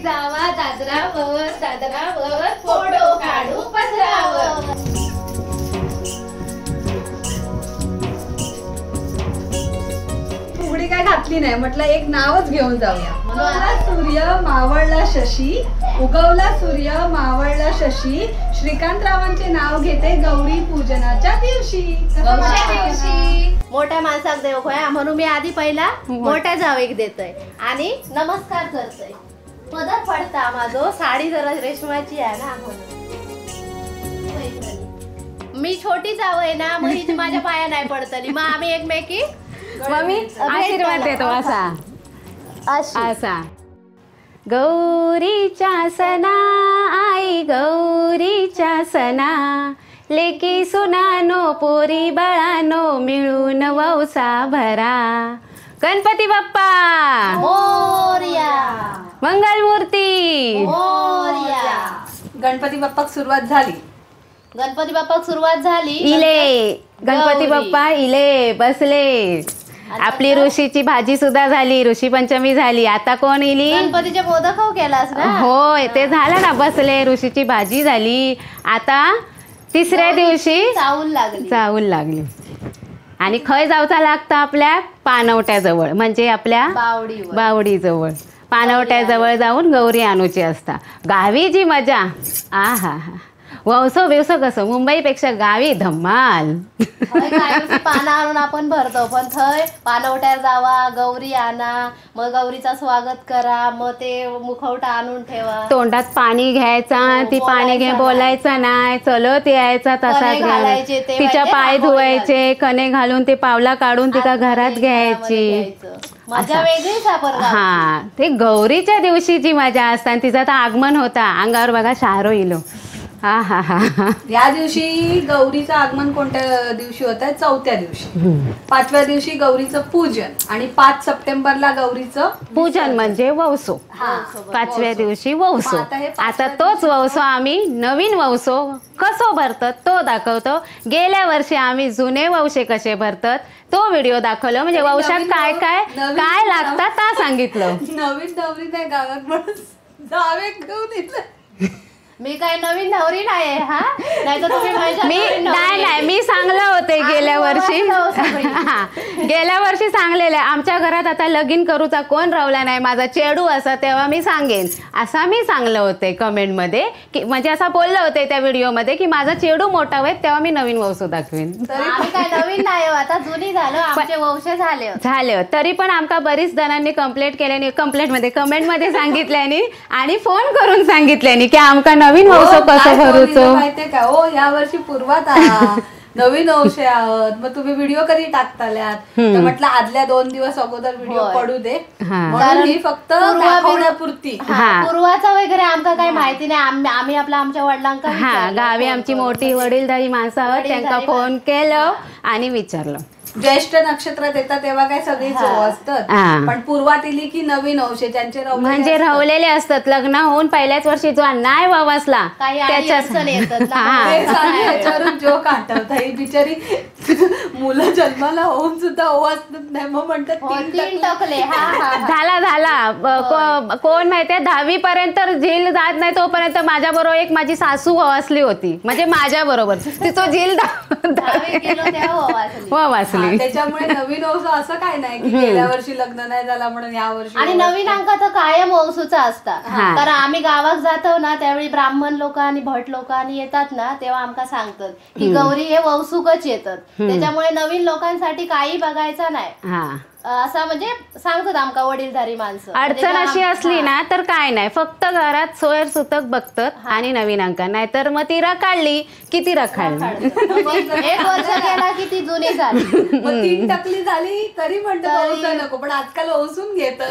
जावा दादरावर photo काढू पदरावर. फुगडी काय घातली नाही, म्हटलं एक नावच घेऊन जाऊया. सूर्य मावळला शशी, उगवला सूर्य मावळला शशी, श्रीकांतरावांचे नाव घेते गौरी पूजनाच्या दिवशी. मोठ्या माणसाक देव होया म्हणून मी आधी पहिला मोठ्या जावेक देतोय आणि नमस्कार करतोय. पदर पडता माझो साडी जरा रेशमाची आहे ना म्हणून. मी छोटी जावय ना मग ही माझ्या पाया नाही पडतली, मग आम्ही एकमेकी मम्मी आशीर्वाद देतो असा असा. गौरीच्या सणा आई गौरीच्या सणा, लेकी सुनानो पोरी बाळानो मिळून वौसा भरा. गणपती बाप्पा मोरया, मंगलमूर्ती मोरया. गणपती बाप्पाक सुरुवात झाली. गणपती बाप्पाक सुरुवात झाली. इले गणपती बाप्पा इले बसले. आपली ऋषीची भाजी सुद्धा झाली, ऋषी पंचमी झाली. आता कोण इली? गणपतीचे मोदक केलास ना? होय ते झालं ना, बसले. ऋषीची भाजी झाली. आता तिसऱ्या दिवशी चावूल लागली. आणि खय जावचा लागतं आपल्या पानवट्याजवळ, म्हणजे आपल्या बावडीजवळ. पानवट्याजवळ जाऊन गौरी आणूची असता. गावी जी मजा, आ हा हा. वौसो बिवसो कसं, मुंबईपेक्षा गावी धम्माल. पानं आणून आपण भरतो, पण थंय पानवट्यावर जावा, गौरी आणा, मग गौरीचा स्वागत करा, मग ते मुखवटा आणून ठेवा. तोंडात पाणी घ्यायचा, ती पाणी घे बोलायचं नाही, चलत यायचा तसाच घालायचे. तिच्या पाय धुवायचे, कणे घालून ते पावला काढून तिका घरात घ्यायची. मजा वेगळीच आपण. हा, ते गौरीच्या दिवशी जी मजा असता. तिचं आता आगमन होता, अंगावर बघा शारो इलो. हा हा हा. या दिवशी गौरीचं आगमन कोणत्या दिवशी होत आहे? चौथ्या दिवशी. पाचव्या दिवशी गौरीचं पूजन आणि 5 सप्टेंबरला गौरीचं पूजन म्हणजे वौसो. पाचव्या दिवशी वौसो. आता तोच वौसो आम्ही नवीन वौसो कसो भरतात तो दाखवतो. गेल्या वर्षी आम्ही जुने वौसे कसे भरतात तो व्हिडिओ दाखवला, म्हणजे वौशात काय काय काय लागतात ता सांगितलं. नवीन नवरी नाही गावात म्हणून जावे घेऊन येतलं. मी काय नवीन नवरी नाही. हा नाही तर मी सांगलं होते गेल्या वर्षी. गेल्या वर्षी सांगलेलं आमच्या घरात आता लगीन करूचा कोण रावला नाही, माझा चेडू असा तेव्हा मी सांगेन असा मी सांगलं होते कमेंटमध्ये, की म्हणजे असं बोललं होते त्या व्हिडिओमध्ये की माझा चेडू मोठा होईल तेव्हा मी नवीन वौसो दाखवेन. आम्ही काय नवीन नाही, आता जुनी झालं, आमचे वंश झाले. तरी पण आमका बरीच जणांनी कंप्लेंट केल्याने, कमेंटमध्ये सांगितल्याने आणि फोन करून सांगितल्याने की आमका नवीन वौसो कसं भरूचो माहितीये का? हो, या वर्षी पूर्वात नवीन वंशे आहोत, मग तुम्ही व्हिडिओ कधी टाकताल्यात? तर म्हटलं आदल्या 2 दिवस अगोदर व्हिडिओ पडू दे, म्हणून ही फक्त दाखवण्यापुरती. पूर्वाचा वगैरे आमका काही माहिती नाही. आम्ही आमच्या वडिलांका गावी आमची मोठी वडीलधारी माणसं आहोत, त्यांना फोन केलं आणि विचारलं. ज्येष्ठ नक्षत्रात येतात तेव्हा काय सगळीच असतात, पण पूर्वात इली की नवीन वंशे ज्यांचे म्हणजे रावलेले असतात. लग्न होऊन पहिल्याच वर्षी जो नाही वावसला त्याच्यावरून जोक आठवता. ही बिचारी मुलं जन्माला होऊन सुद्धा ओवासत नाही, मग म्हणतात झाला. कोण माहितीये 10वी पर्यंत झील जात नाही तोपर्यंत माझ्या बरोबर एक माझी सासू ववासली होती, म्हणजे माझ्या बरोबर तिचं झील ववासली. त्याच्यामुळे नवीन वंश असं काय नाही की गेल्या वर्षी लग्न नाही झाला म्हणून या वर्षी. आणि नवीन अंक तर कायम वंशूचा असता. कारण आम्ही गावात जातो ना त्यावेळी ब्राह्मण लोक आणि भट लोक आणि येतात ना तेव्हा आमका सांगतात की गौरी हे वंशुकच येतात, त्याच्यामुळे नवीन लोकांसाठी काही बघायचं नाही असं म्हणजे सांगतात आमका वडीलधारी माणसं. अडचण अशी असली ना तर काय नाही, फक्त घरात सोयर सुतक बघतात आणि नवीन अंका, नाही तर मग ती रखाडली की ती रखाडली. 1 वर्ष गेला की ती जुनी झाली. 3 टकली झाली तरी म्हणतात नको, पण आजकाल ओसून घेत.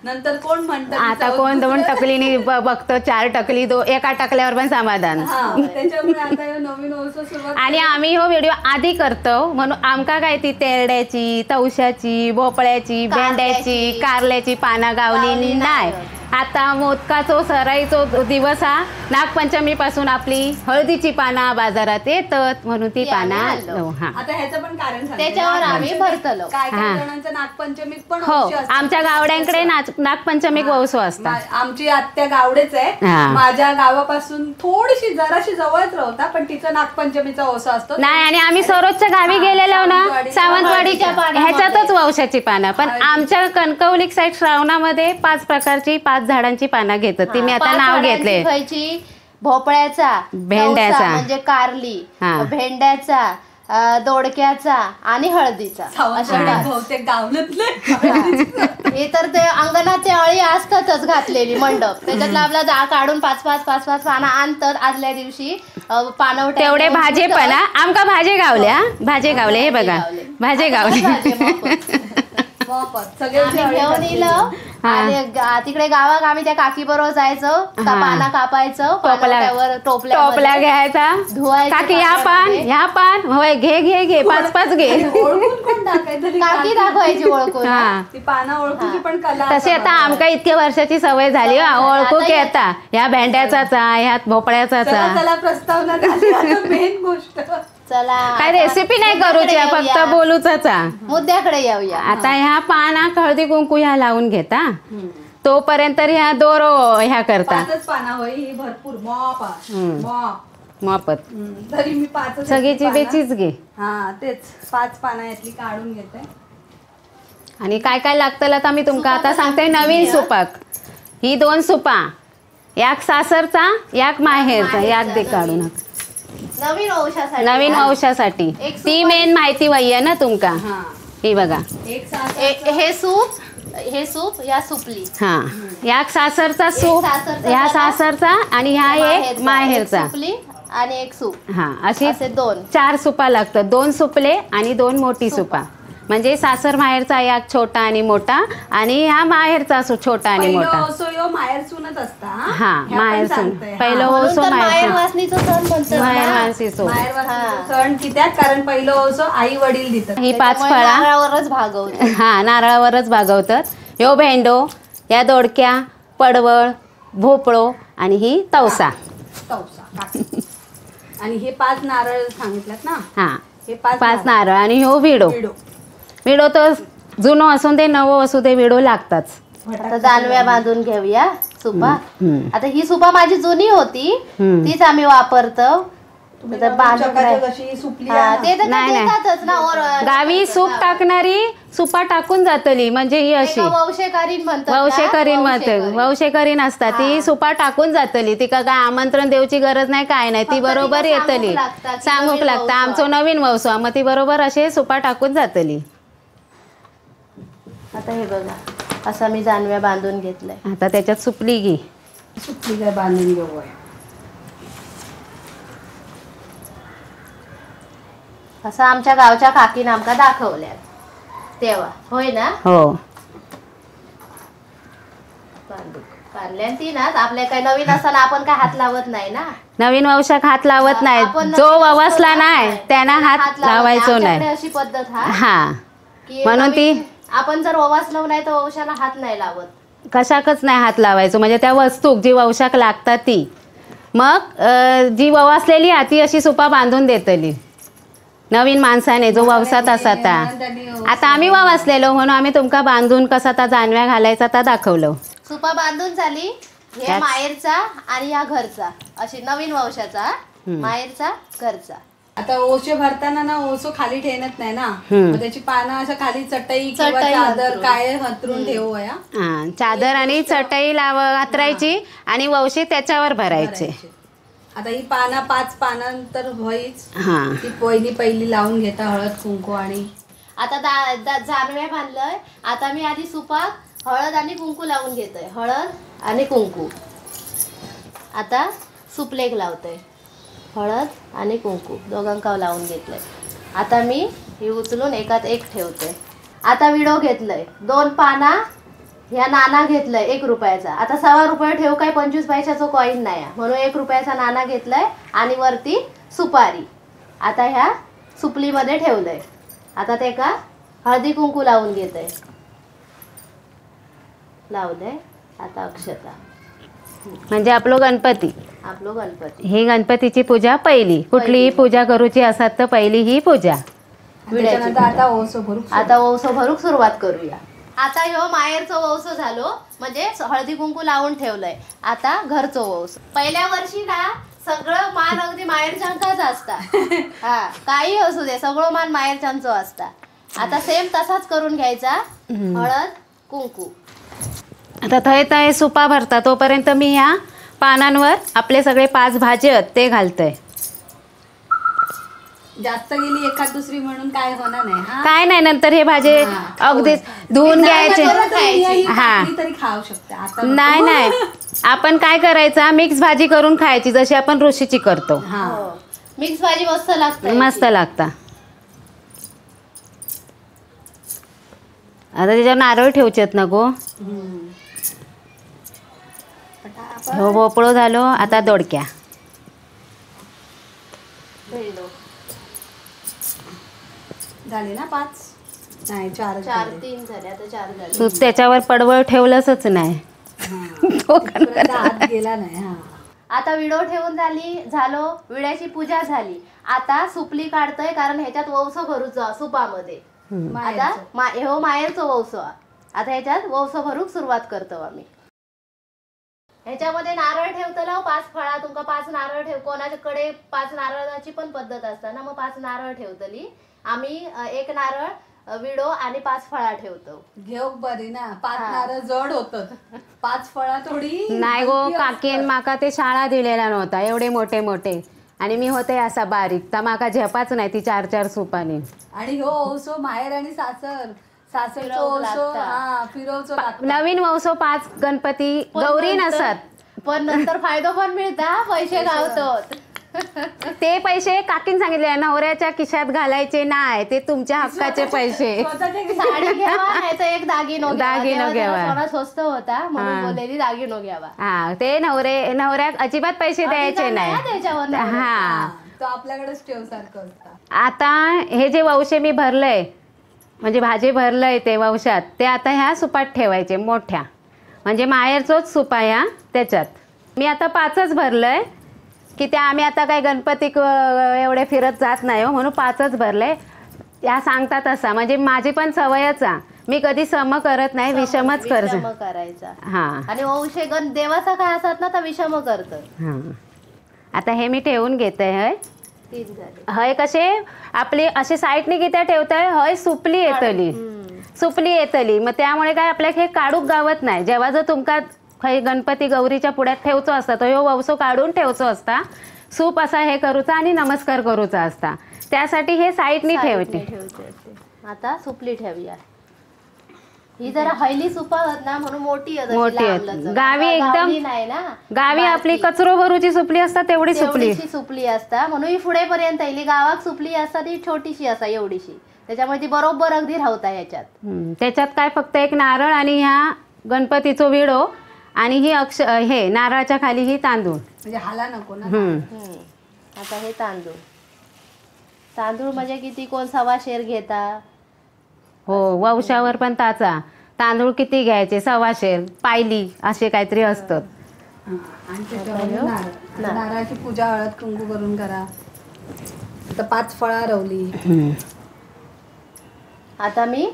नंतर कोण म्हणतं आता कोण 2 टकलीनी बघतो, 4 टकली एका टकल्यावर पण समाधान. त्याच्यामुळे आता नवीन वंश सुरुवात. आणि आम्ही हो व्हिडिओ आधी करतो म्हणून आमका काय ती तेरड्याची, तवशाची, वांग्याची, भोपळ्याची, भेंड्याची, कारल्याची पानं गावलेली नाही. आता मोदकाचो सराईचो दिवस हा नागपंचमी पासून आपली हळदीची पानं बाजारात येतात म्हणून ती पानं हा. आता ह्याचं पण कारण सांगते. त्याच्यावर आम्ही भरतलो. काय काय जणांचं नागपंचमीत पण हो वंशी असतात. आमच्या गावड्यांकडे नागपंचमीक वौसो असतात. आमची आत्या गावडेच आहे. हा. माझ्या गावापासून थोडीशी जराशी जवळच राहता, पण तिचं नागपंचमीचा ओसा असतो. नाही आणि आम्ही सरोजच्या गावी गेलेलो ना सावंतवाडीच्या ह्याच्यातच वौशाची पानं. पण आमच्या कणकवली साईड श्रावणामध्ये 5 प्रकारची 5 झाडांची पानं घेतात. ती मी आता 5 नाव झाडांची घेतले. खायची, भोपळ्याचा, भेंड्याचा. जवसा म्हणजे कारली, हा. भेंड्याचा, दोडक्याचा आणि हळदीचा अशा सावंतवाडी 5. बहुतेक गावल्यातले. हे तर ते अंगणात ते अळी असतातच घातलेली मंडप, त्याच्यातला आपला काढून 5 पानं आणतात. आदल्या दिवशी पानवट तेवढे भाजे पण हा. आमका भाजे गावल्या हे बघा भाजे गावले. सगळे घेऊन येलं आणि तिकडे गावात आम्ही त्या काकी बरोबर जायचं, पाना कापायचं, पानावर टोपल्या घ्यायचा, धुवायचं. काकी ह्या पान होय घे घे घे 5 घे. ओळखून कोण टाकायचं? काकी दाखवायची ओळखून. हा ती पानं ओळखूची पण कला. तशी आता आमका इतक्या वर्षाची सवय झाली ओळखू की आता ह्या भेंड्याचाच ह्यात भोपळ्याचाच. चला प्रस्तावना झाली. मेन गोष्ट चला काय रेसिपी नाही करूची फक्त बोलूच. मुद्द्याकडे येऊया. आता ह्या पाना हळदी कुंकू ह्या लावून घेता तोपर्यंत ह्या दोरो ह्या करता 5च पाना होई ही भरपूर मॉप मॉप. मापत तरी मी 5च सगळीची बेचीच घे. हा तेच 5 पाना यातली काढून घेते. आणि काय काय लागतं आता मी तुमका आता सांगते. नवीन सुपाक ही 2 सुपा, याक सासरचा याक माहेरचा, याक दे काढून नवीन वंशासाठी. ती मेन माहिती वय ना तुमका. हा ही बघा हे सूप या सुपली. हा याक सासरचा सूप, ह्या सासरचा आणि ह्या एक माहेरचा सुपली आणि एक सूप. हा असे असे 2 4 सुपा लागतात. 2 सुपले आणि 2 मोठी सुपा. म्हणजे सासर माहेरचा एक छोटा आणि मोठा आणि ह्या माहेरचा छोटा आणि मोठा. माहेर सुनच असता. हा माहेर सून पहिलं ओसो माहेर वासनीचं सण म्हणतात. माहेर मानसीचो सण कित्याक कारण पहिलं ओसो आई वडील देतात. ही 5 फळा नारळावरच भागवतात. हा नारळावरच भागवतात. ह्यो भेंडो, या दोडक्या, पडवळ, भोपळो आणि ही तवसा. आणि हे 5 नारळ सांगितलं ना. हा हे 5 नारळ आणि ह्यो विडो. विडो तर जुनो असून ते नवं असू दे विडो लागताच. आता जानव्या बांधून घेऊया सुपा. आता ही सुपा माझी जुनी होती, तीच आम्ही वापरतो. गावी सूप टाकणारी सुपा टाकून जातली म्हणजे ही अशी वंशेकरीण वंशेकरीण असतात. ती सुपा टाकून जातली. तिका काय आमंत्रण देऊची गरज नाही काय नाही. ती बरोबर येतली. सांगूक लागता आमचो नवीन वंश मग ती बरोबर असे सुपा टाकून जातली. आता हे बघा असा मी जानव्या बांधून घेतलंय. आता त्याच्यात सुपली घे. सुपली काय बांधून घेऊ. असं आमच्या गावच्या काकीने आमका दाखवल्या तेव्हा. होय ना. हो काढल्या ती ना. आपल्या काय नवीन असताना आपण काय हात लावत नाही ना. नवीन वंशाक हात लावत नाही. जो ववसला नाही त्यांना हात लावायचो नाही अशी पद्धत. हा म्हणून ती आपण जर ववासलो नाही तर वंशाला हात नाही लावत. कशाकच नाही हात लावायचो. म्हणजे त्या वस्तूक जी वंशाक लागतात ती मग जी ववासलेली ती अशी सुपा बांधून देतली नवीन माणसाने जो ववसात असा. आता आम्ही ववासलेलो म्हणून आम्ही तुमका बांधून कसा ता जानव्या घालायचा ता दाखवलो. सुपा बांधून झाली. हे माहेरचा आणि या घरचा अशी नवीन वंशाचा माहेरचा घरचा. आता ओशे भरताना ना ओसो खाली ठेवत नाही ना. त्याची पानं असं खाली चटई किंवा चादर काय हतरून ठेवूया. चादर आणि चटई हातरायची आणि वंशे त्याच्यावर भरायचे. आता ही पाना 5 पानांतर व्हायच. ती पहिली लावून घेता हळद कुंकू. आणि आता जानव्या बांधलंय. आता मी आधी सुपात हळद आणि कुंकू लावून घेतोय. हळद आणि कुंकू. आता सुपलेक लावतोय. हळद आणि कुंकू दोघांकाव लावून घेतलंय. आता मी ही उचलून एकात एक ठेवते. आता विडो घेतलंय. 2 पाना ह्या नाना घेतलाय 1 रुपयाचा. आता 1.25 रुपये ठेव काय 25 पैशाचा कॉईन नाही म्हणून 1 रुपयाचा नाना घेतलाय आणि वरती सुपारी. आता ह्या सुपलीमध्ये ठेवलंय. आता ते का हळदी कुंकू लावून घेते. लावलंय. आता अक्षता. म्हणजे आपलो गणपती. आपलो गणपती. ही गणपतीची पूजा पहिली. कुठलीही पूजा करूची असत तर पहिली ही पूजा. त्याच्यानंतर आता ओसो भरूक आता वौसो भरूक सुरुवात करूया. आता ह्यो माहेरचो वौसो झालो, म्हणजे हळदी कुंकू लावून ठेवलंय. आता घरचो वौसो. पहिल्या वर्षी ना सगळं मान अगदी माहेरच्यांचाच असता. हा, काही असू दे, सगळं मान माहेरच्यांचो असता. आता सेम तसाच करून घ्यायचा. हळद कुंकू. आता थंय सुपा भरता तोपर्यंत मी ह्या पानांवर आपले सगळे 5 भाजी आहेत ते घालतोय. जास्त गेली एखाद दुसरी म्हणून काय होणार नाही. हा काय नाही, नंतर हे भाजी अगदीच धुवून घ्यायचे. हा, तरी खाऊ शकते आता. नाही नाही, आपण काय करायचं, मिक्स भाजी करून खायची जशी आपण ऋषीची करतो. हो. मिक्स भाजी मस्त लागते. मस्त लागता. आता त्याच्यावर नारळ ठेवचेत ना गो. हो, भोपळो झालो. आता दोडक्या. झाले ना 5? नाही 4 3 झाले. आता 4 झाले. तू त्याच्यावर पडवळ ठेवलंच नाही. हात गेला नाही. हा, आता विडो ठेवून झालो. विड्याची पूजा झाली. आता सुपली काढतोय, कारण ह्याच्यात वौसो भरूचो सुपामध्ये. आता हो माहेरचो वौसो. आता ह्याच्यात वौसो भरूक सुरुवात करतो आम्ही. ह्याच्यामध्ये नारळ ठेवतलो 5 फळा. तुमका 5 नारळ ठेव. कोणाच्याकडे 5 नारळाची पण पद्धत असता ना, मग 5 नारळ ठेवतली. आम्ही 1 नारळ विडो आणि 5 फळा ठेवतो. घेऊ बरी ना. 5 नारळ जड होतं. 5 फळा थोडी नाही गो, काकीन माका ते शाळा दिलेला नव्हता एवढे मोठे मोठे, आणि मी होते असा बारीक, तर माका झेपाच नाही ती 4-4 सुपानी. आणि हो ओसो माहेर आणि सासरचो ओसो. हा, फिरवचो लागतो. नवीन वौसो 5 गणपती गौरी नसत, पण नंतर फायदो पण मिळता, पैसे गावतात. ते पैसे काकीन सांगितले नवऱ्याच्या खिशात घालायचे नाही, ते तुमच्या हक्काचे पैसे. साडी घ्यावा नाही तर एक दागिनो दागिनो घ्यावा. सोना स्वस्त होता म्हणून बोललेली दागिनो घ्यावा. हा, ते नवऱ्यात अजिबात पैसे द्यायचे नाही. त्याच्यावर हा, तो आपल्याकडेच ठेव सारखं असतं. आता हे जे वौशे मी भरलंय, म्हणजे भाजी भरलंय ते वौशात, ते आता ह्या सुपात ठेवायचे मोठ्या, म्हणजे माहेरचोच सुपा ह्या त्याच्यात. मी आता 5च भरलंय, की त्या आम्ही आता काही गणपती एवढे फिरत जात नाही हो, म्हणून 5च भरले. त्या सांगतात असा, म्हणजे माझी पण सवयच आहे, मी कधी सम करत नाही, विषमच करायचा. हा, आणि वंशे देवाचा काय असतात ना तर विषम करत. हा, आता हे मी ठेवून घेते. हय 3 झाले. हय कसे आपली अशी साईडने किती ठेवताय, हय सुपली येतली, मग त्यामुळे काय आपल्याला हे काढूक गावत नाही. जेव्हा जर तुमका काही गणपती गौरीच्या पुढ्यात ठेवचो असता, तो ह्यो वौसो काढून ठेवचो असता, सूप असा हे करूचा आणि नमस्कार करूचा असता, त्यासाठी हे साईडनी ठेवते. आता सुपली ठेवूया. ही जरा हयली सुपा होत ना, म्हणून मोठी गावी एकदम नाही ना, गावी आपली कचरो भरूची सुपली असता तेवढी सुपली असता, म्हणून ही पुढे पर्यंत येईल. गावात सुपली असता ती छोटीशी असता एवढीशी, त्याच्यामुळे ती बरोबर अगदी राहता ह्याच्यात. त्याच्यात काय फक्त एक नारळ आणि ह्या गणपतीचो विडो आणि ही हे नारळाच्या खाली ही तांदूळ, म्हणजे हाला नको ना. आता हे तांदूळ म्हणजे किती, कोण 1.25 शेर घेता. हो, वंशावर पण ताचा तांदूळ किती घ्यायचे, 1.25 शेर पायली असे काहीतरी असतात. आणि त्याच्यावर नारळाची पूजा हळद कुंकू करून करा. आता 5 फळा रवली. आता मी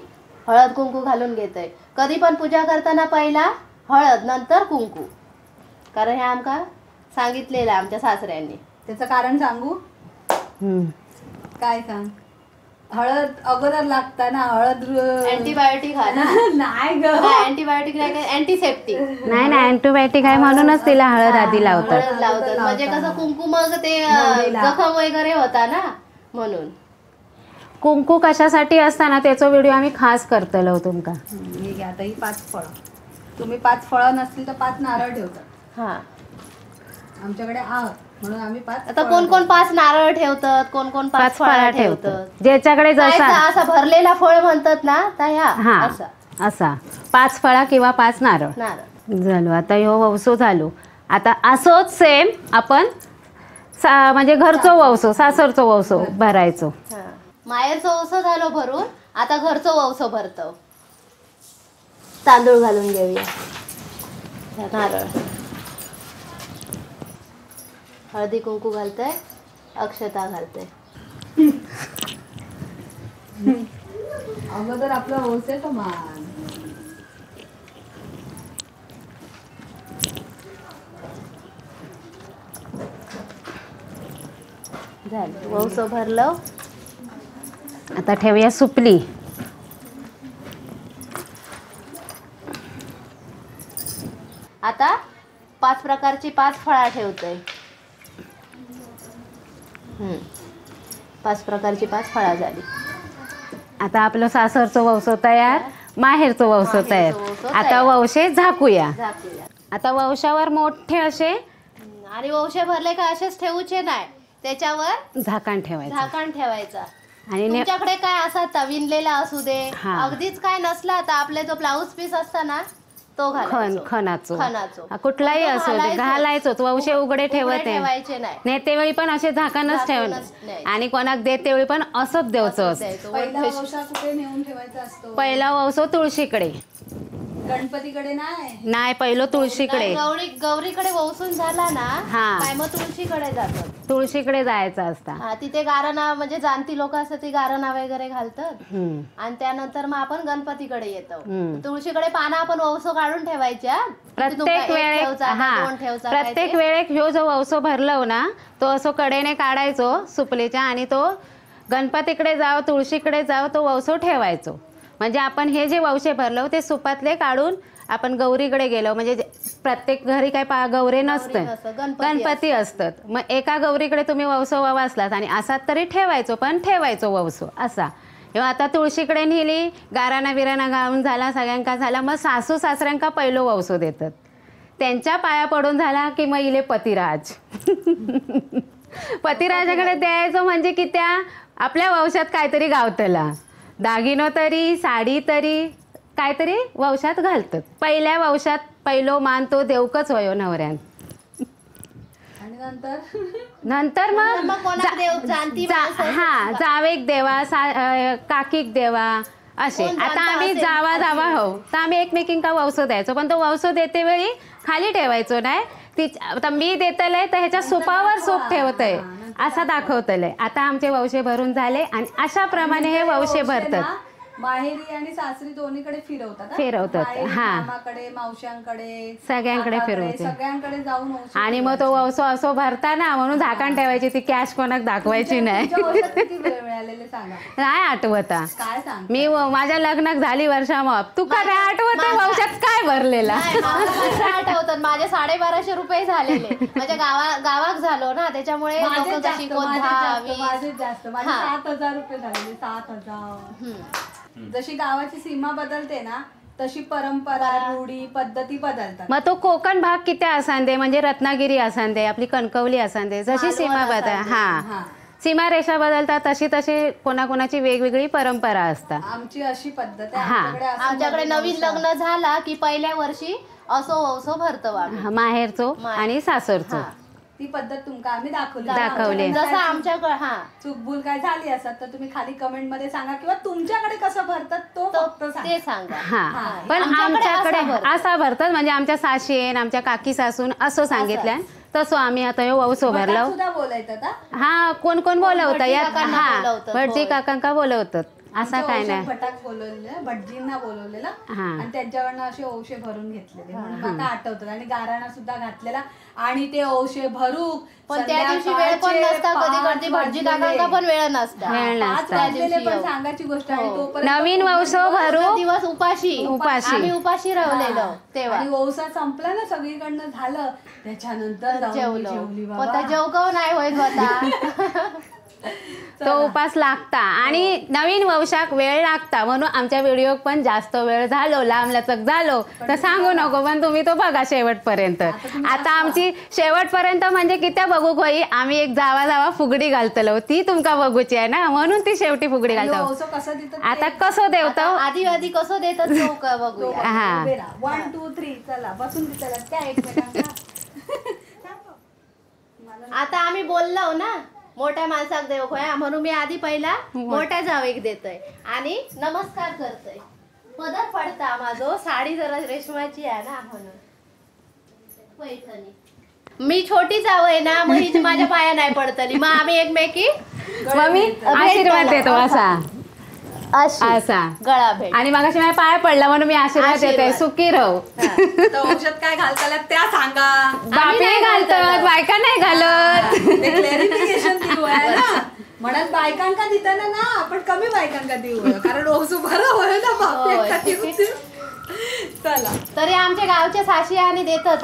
हळद कुंकू घालून घेतोय. कधी पण पूजा करताना पहिला हळद नंतर कुंकू, कारण हे आमका सांगितलेलं आमच्या सासऱ्यांनी. त्याचं कारण सांगू? काय सांग? हळद अगोदर लागता ना, हळद अँटीबायोटिक हा ना. नाही ग, अँटीबायोटिक नाही, अँटीसेप्टिक. नाही ना, अँटीबायोटिक आहे म्हणूनच तिला हळद आधी लावतात. म्हणजे कसं कुंकू मग ते जखम वगैरे होता ना, म्हणून. कुंकू कशासाठी असताना त्याचा व्हिडिओ आम्ही खास करतलो तुमका. आता ही 5 फळं, तुम्ही 5 फळं नसतील तर 5 नारळ ठेवतात. हा, आमच्याकडे आहोत म्हणून आम्ही 5. आता कोण कोण 5 नारळ ठेवतात, कोण कोण 5 फळा ठेवतात. ज्याच्याकडे जसा असा भरलेला फळ म्हणतात ना, तर ह्या असा 5 फळा किंवा 5 नारळ झालो. आता ह्यो वौसो झालो. आता असोच सेम आपण म्हणजे घरचो वौसो, सासरचो वौसो भरायचो. माहेरचो वौसो झालो भरून. आता घरचं वौसं भरतो. तांदूळ घालून घेऊया, नारळ, हळदी कुंकू घालतंय, अक्षता घालतंय. अगोदर आपला वौसेचा मान. झालं वौसं भरलं. आता ठेवूया सुपली. आता 5 प्रकारची 5 फळा ठेवतोय. 5 प्रकारची 5 फळा झाली. आता आपलं सासरचं वौसं तयार, माहेरचं वौसं तयार. वौसं आता तयार. वौशे झाकूया. झाकूया. आता वौशावर मोठे असे आणि वौशे भरले का असेच ठेवूचे नाही, त्याच्यावर झाकण ठेवायचं. झाकण ठेवायचा. आणि तुमच्याकडे काय असा विणलेला असू दे, हा. अगदीच काय नसला तर आपले जो ब्लाऊज पीस असता ना तो घालायचो. खणाचो खणाचो. कुठलाही तो असो घालायचो. घालायचोच. वौशे उघडे ठेवत उघडे ठेवायचे नाही. नेते वेळी पण असे झाकणच ठेवलं नाही. आणि कोणाक देते वेळी पण असंच द्यायचं. द्यायचो. पहिला वौसा कुठे नेऊन ठेवायचा असतो? पहिला वौसो तुळशीकडे गणपतीकडे नाही. नाही, पहिलं तुळशीकडे. गौरीकडे वौसून झाला ना हा. काय मग तुळशीकडे जातात. तुळशीकडे जायचं असता. हा, तिथे गारणा म्हणजे जाणती लोक असतात ती गारणा वगैरे घालतात. हम्म. आणि त्यानंतर मग आपण गणपतीकडे येतो. हम्म. तुळशीकडे पानं आपण वौसो काढून ठेवायच्या. प्रत्येक वेळेक प्रत्येक वेळेक ह्यो जो वौसो भरलो ना तो असो कडेने काढायचो सुपलीच्या आणि तो गणपतीकडे जाव तुळशीकडे जाव तो वौसो ठेवायचो. म्हणजे आपण हे जे वौशे भरलो ते सुपातले काढून आपण गौरीकडे गेलो. म्हणजे प्रत्येक घरी काय गौरे नसतं, गणपती असतात. मग एका गौरीकडे तुम्ही वौसो वाचलात आणि असा तरी ठेवायचो, पण ठेवायचो वौसो असा. किंवा आता तुळशीकडे नेली, गाराणा बिराणा गाऊन झाला, सगळ्यांका झाला, मग सासू सासऱ्यांका पहिलो वौसो देतात. त्यांच्या पाया पडून झाला की मग इले पतिराज. पतिराजाकडे द्यायचं म्हणजे की त्या आपल्या वंशात काहीतरी गावतला, दागिनो तरी साडी तरी काहीतरी वंशात घालतात. पहिल्या वंशात पहिलो मान तो देवकच होयो नवऱ्यान. आणि नंतर नंतर मग जावेक देवा, काकीक देवा असे. आता आम्ही जावा हो तर आम्ही एकमेकींका वौसो द्यायचो, पण तो वौसो देते वेळी खाली ठेवायचो नाही. ती आता मी देतलंय तर ह्याच्या सुपावर सूप ठेवतंय असा दाखवतलंय. आता आमचे वौशे भरून झाले आणि अशा प्रमाणे हे वौशे भरतात. माहेरी आणि सासरी दोन्हीकडे फिरवतात. हा, मामाकडे, मावशांकडे, सगळ्यांकडे फिरवते. सगळ्यांकडे जाऊन आणि मग तो वौसो असो भरताना म्हणून झाकण ठेवायची. ती कॅश कोणाक दाखवायची नाही. किती वेळ मिळालेले सांगा. नाही आठवता. काय सांग मी माझ्या लग्नाक झाली वर्षा मग तुका काय आठवत वंशात काय भरलेला. आठवतात माझे 1250 रुपये झालेले. माझ्या गावात झालो ना त्याच्यामुळे माझे जास्त 7,000 रुपये झालेले. 7,000. जशी गावाची सीमा बदलते ना तशी परंपरा, रूढी, पद्धती बदलतात. मग तो कोकण भाग किती असांदे, म्हणजे रत्नागिरी असांदे, आपली कणकवली असांदे, जशी सीमा बदल सीमा रेषा बदलतात तशी तशी कोणाकोणाची वेगवेगळी परंपरा असतात. आमची अशी पद्धत आहे. आमच्याकडे नवीन लग्न झाला की पहिल्या वर्षी असो वौसो भरतो माहेरचो आणि सासरचो. ती पद्धत तुमका आम्ही दाखवली. जसं आमच्याकडे चूकभूल काय झाली असत तर तुम्ही खाली कमेंट मध्ये सांगा, किंवा तुमच्याकडे कसं भरतात ते सांगा. पण आमच्याकडे असा भरतात म्हणजे आमच्या साशीन आमच्या काकी सासून असं सांगितलं तसं आम्ही आता हे वौसो भरलो. हा, कोण कोण बोलवतं यात. हा, भटजी काकांका बोलवतात. असा काय नाही. भटाक बोलवलेलं, भटजींना बोलवलेलं आणि त्यांच्याकडनं असे औषे भरून घेतलेले म्हणून मला आठवतात. आणि गाराणा सुद्धा घातलेला. आणि ते औषे भरूक पण त्या दिवशी वेळ पण नसता. कधी कधी भटजी काकांना पण वेळ नसता. पण सांगायची गोष्ट आहे. तोपर्यंत नवीन वौसो भरू दिवस उपाशी आम्ही उपाशी राहिलेलो तेव्हा. आणि वौसा संपला ना सगळीकडनं झालं त्याच्यानंतर जेवलो. पण जेवकाव नाही होत होता. तो उपास लागता आणि नवीन वंशाक वेळ लागता. म्हणून आमच्या व्हिडिओ पण जास्त वेळ झालो, लांब लचक झालो तर सांगू नको, पण तुम्ही तो बघा शेवटपर्यंत. आता आमची शेवटपर्यंत म्हणजे किती बघू होई. आम्ही एक जावा फुगडी घालतलो ती तुमका बघूची आहे ना, म्हणून ती शेवटी फुगडी घालतो. आता कसं देवतो आधी कसं देतात बघू. हा, 1 2 3 चला बसून त्या एकमेकांना. आता आम्ही बोललो ना मोठ्या माणसाक देव खोया म्हणून मी आधी पहिला मोठ्या जावेक देतोय आणि नमस्कार करतोय. पदर पडता माझो साडी जरा रेशमाची आहे ना म्हणून पैठणी. मी छोटी जावय ना मग हिची माझ्या पाया नाही पडतली मग आम्ही एकमेकी मम्मी आशीर्वाद देतो असा असा गळा भेट आणि मग माझ्या पाया पडला म्हणून मी आशीर्वाद देते. सुखी राहू. तर औषध काय घालताला त्या सांगा. बापे घालतात बायका नाही घालत. क्लॅरिफिकेशन दिलो आहे ना. म्हणत बायकांका देताना ना आपण कमी बायकांका देऊ कारण ओसू बरं होय ना बापे. चला तरी आमच्या गावच्या साशी आणि देतात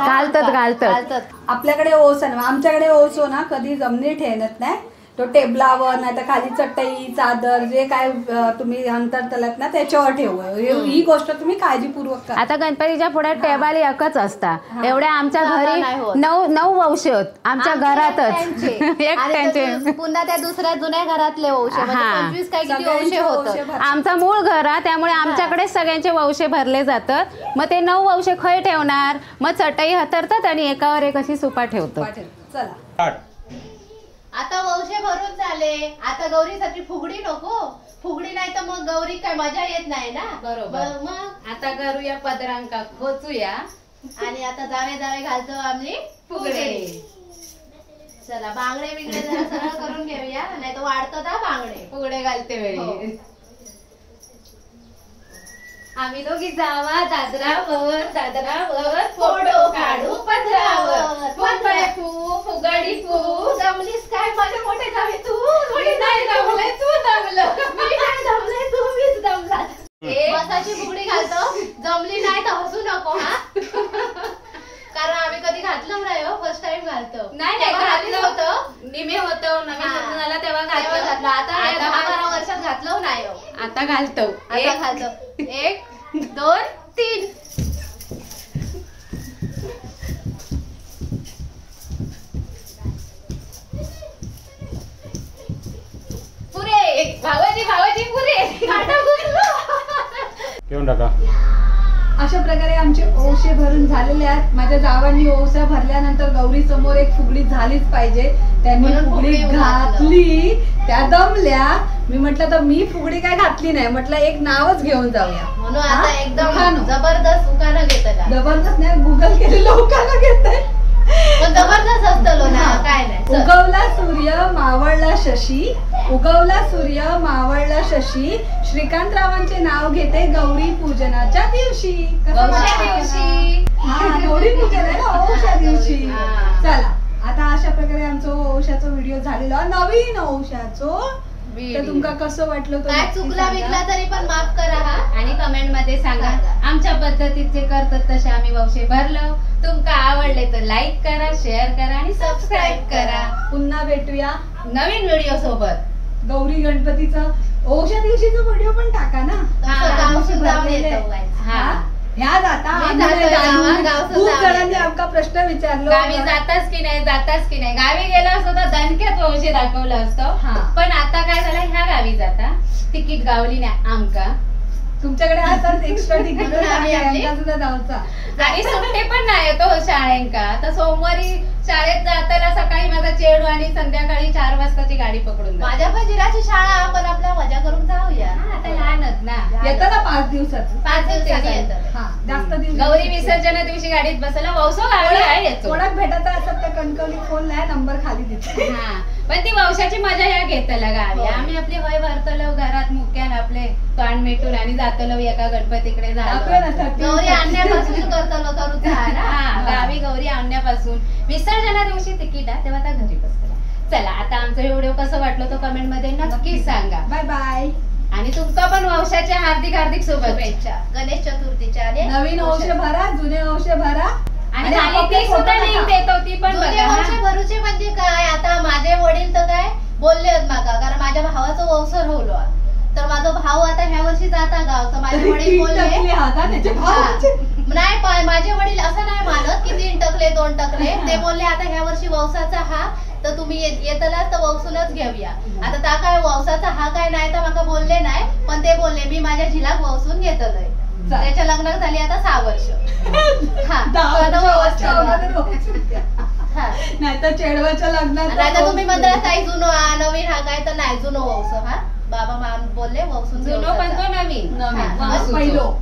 घालतात. आपल्याकडे ओस आहे ना आमच्याकडे ओसो ना कधी जमिनी ठेवत नाही. तो टेबलावर नाही तर खाली चटई चादर जे काय तुम्ही अंतरतलात ना त्याच्यावर ठेव. ही गोष्ट तुम्ही काळजीपूर्वक करा. आता गणपतीच्या पुढे टेबल एकच असता. एवढ्या आमच्या घरी 9 वंश आमच्या घरातच एकट्यांचे पुन्हा त्या दुसऱ्या जुन्या घरातले वंश 25 काय किती वंश होतं. आमचा मूळ घर त्यामुळे आमच्याकडे सगळ्यांचे वंशे भरले जातात. मग ते 9 वंश खय ठेवणार मग चटई हतरतात आणि एकावर एक अशी सुपा ठेवतो. चला आता वंशे भरून झाले. आता गौरीसाठी फुगडी नको. फुगडी नाही तर मग गौरी काय मजा येत नाही ना. बरोबर. मग आता करूया पदरांका खोचूया आणि आता जावे घालतो आम्ही फुगडी. चला बांगडे बिंगडे जरा सरळ करून घेऊया नाही तर वाढतात बांगडे. फुगडे घालते वेळी आम्ही दोघी जावा दादरावर फोटो काढू पदरावर. फुगडी जमलीस काय माझे मोठे जावे तू. थोडी नाही जमले तू जमलं. मी नाही जमले तू मीच जमला. बसाची फुगडी घालतो. जमली नाही तर हसू नको हा. कारण आम्ही कधी घातलं नाही हो. फर्स्ट टाइम घालतो. नाही घातलं होतं. निमे होतो नवीन लग्न झाला तेव्हा घातलं. आता 10-12 वर्षात घातलं नाही हो. आता घालतो. 1 2 3 पुरे भावाजी पुरे घेऊन टाका. अशा प्रकारे आमचे ओशे भरून झालेले आहेत. माझ्या जावांनी ओशा भरल्यानंतर गौरी समोर एक फुगडी झालीच पाहिजे. त्यांनी फुगडी घातली त्या दमल्या. मी म्हटलं तर मी फुगडी काय घातली नाही म्हटलं एक नावच घेऊन जाऊया म्हणून आता एकदम जबरदस्त उखाणं घेतला. जबरदस्त नाही गुगल केलेलं उखाणं घेतलंय पण जबरदस्त असतलो ना काय नाही. उगवला सूर्य मावळला शशी. उगवला सूर्य मावळला शशी. श्रीकांतरावांचे नाव घेते गौरी पूजनाच्या दिवशी. गौरी पूजन आहे ना औषा दिवशी. चला आता अशा प्रकारे आमचं औषाचं व्हिडिओ झालेला नवीन औषाचो. तर तुमका कसं वाटलं काय चुकला विकला तरी पण माफ करा हा. आणि कमेंट मध्ये सांगा आमच्या पद्धतीत जे करतात तसे आम्ही वंशे भरलो. तुमका आवडले तर लाईक करा शेअर करा आणि सबस्क्राईब करा. पुन्हा भेटूया नवीन व्हिडिओ सोबत. गौरी गणपतीचं औषा दिवशीचा व्हिडिओ पण टाका ना. ह्या जाता खूप जणांनी आमका प्रश्न विचारलो गावी जाताच की नाही गावी गेलो असतो तर दणक्यात वंशे दाखवलं असतं. पण आता काय झालं ह्या गावी जाता तिकीट गावली नाही आमका. तुमच्याकडे असतात एक्स्ट्रा तिकीट सुद्धा जाऊचा आणि सुट्टे पण नाही येतो शाळेंका. तर सोमवारी शाळेत जाताना सकाळी माझा चेडू आणि संध्याकाळी 4 वाजताची गाडी पकडून माझ्या पण जिराची शाळा आपण आपल्या मजा करून जाऊया. आता लहानच ना येतं ना 5 दिवसात. 5 दिवसांनी येतं. जास्त दिवस गौरी विसर्जना दिवशी गाडीत बसायला वौसो गाडी आहे येतो. कोणाक भेटत असत तर कणकवली फोन नाही नंबर खाली देते. पण ती वंशाची मजा या घेतला गावी. आम्ही आपले वय भरतलो घरात मुक्यान आपले तोंड मिटून आणि जातलो एका गणपतीकडे गौरी आणण्यापासून करतलो करू गावी गौरी आणण्यापासून विसर्जना दिवशी तिकीट आहे तेव्हा त्या घरी बसला. चला आता आमचा व्हिडिओ कसं वाटलं तो कमेंट मध्ये नक्कीच सांगा. Bye bye. आणि तुमचा पण वंशाच्या हार्दिक शुभेच्छा. गणेश चतुर्थीच्या नवीन औष भरा जुने औष भरा. आणि ती सुद्धा लिंक देतो ती पण भरूचे म्हणजे काय. आता माझे वडील तर काय बोलले होत माका कारण माझ्या भावाचं वंश होलो. तर माझा भाऊ आता ह्या वर्षी जाता गाव. तर माझे वडील बोलले नाही माझे वडील असं नाही मानत की 3 टकले 2 टकले. ते बोलले आता ह्या वर्षी वंशाचा हा तर तुम्ही येतला तर वंसूनच घेऊया. आता त्या काय वंशाचा हा काय नाही तर माका बोलले नाही. पण ते बोलले मी माझ्या झिलाक वंसून घेतलंय. त्याच्या लग्नात झाली आता 6 वर्ष. हा हा. नाहीतर चेडवाच्या लग्नात नाहीतर तुम्ही म्हणता काही जुनो हा नवीन हा काय तर नाही जुनो वौस हा बाबा माम बोलले वौसून जुनो पण तो नवीन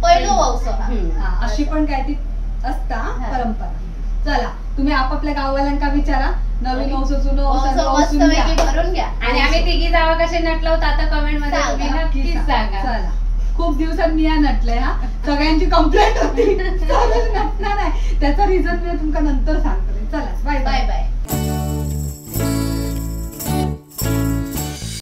पहिलो वौस हा. अशी पण काय ती असता परंपरा. चला तुम्ही आपापल्या गाववाल्यांका विचारा नवीन वौस जुनो मस्त पैकी भरून घ्या. आणि आम्ही तिघी जावा कसे नटलो होतो आता कमेंट मध्ये सांगा. तुम्ही नक्कीच सांगा. चला खूप दिवसांनी मी या नटले हा. सगळ्यांची कंप्लेंट होती नटणार आहे त्याचा रिझन मी तुमका नंतर सांगते.